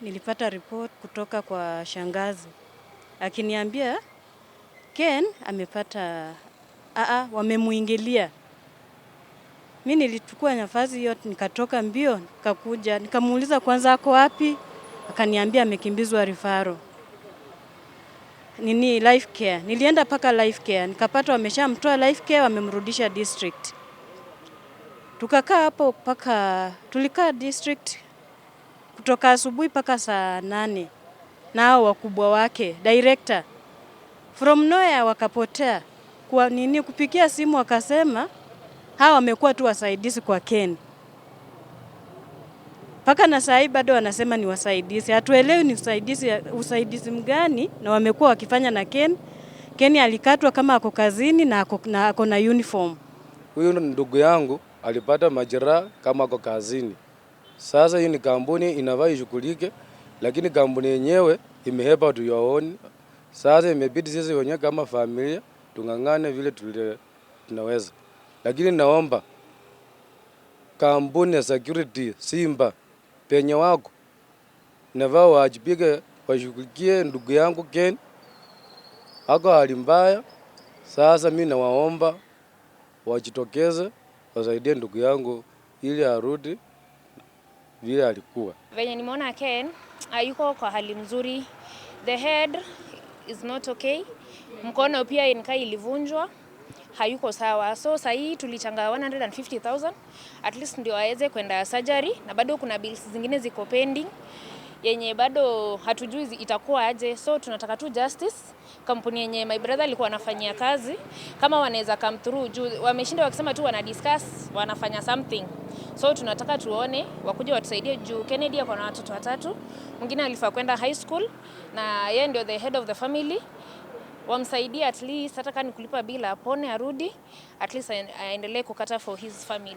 Nilipata report kutoka kwa shangazi akiniambia Ken amepata wamemuingilia. Mimi nilichukua nafasi hiyo nikatoka mbio nikakuja nikamuuliza kwanza ako wapi, akaniambia amekimbizwa Rifaro. Life care. Nilienda paka life care nikapata wameshamtoa life care wamemrudisha district. Tukakaa hapo tulikaa district kutoka asubuhi paka saa 8. Nao wakubwa wake, director from nowhere wakapotea. Kwa kupigia simu wakasema hawa wamekuwa tu wasaidizi kwa Ken. Paka na saa hii bado wanasema ni wasaidizi. Hatuelewi ni usaidizi mgani na wamekuwa wakifanya na Ken. Ken alikatwa kama ako kazini na ako na uniform. Huyu ndugu yangu alipata majeraha kama ako kazini. Sasa hii ni kampuni inafaa ishughulike, lakini kampuni yenyewe imehepa tuyaoni. Sasa imebidi sisi wenyewe kama familia tungangane vile tunaweza. Lakini naomba kampuni ya security Simba penye wako inafaa waajibike washughulikie ndugu yangu Ken. Ako hali mbaya. Sasa mimi nawaomba wajitokeze wasaidie ndugu yangu ili arudi vile alikuwa. Venye nimeona Ken hayuko kwa hali mzuri. The head is not okay. Mkono pia ilivunjwa. Hayuko sawa. So sasa hii tulichanga 150,000 at least ndio aweze kwenda surgery, na bado kuna bills zingine ziko pending yenye bado hatujui itakuwa aje. So tunataka tu justice. Kampuni yenye my brother alikuwa anafanyia kazi kama wanaweza come through, juu wameshinda wakisema tu wana discuss wanafanya something. So tunataka tuone wakuje watusaidie juu Kennedy ako na watoto 3. Mwingine alifaa kwenda high school na yeye ndio the head of the family. Wamsaidie at least hata kama ni kulipa bila apone arudi, at least aendelee kukata for his family.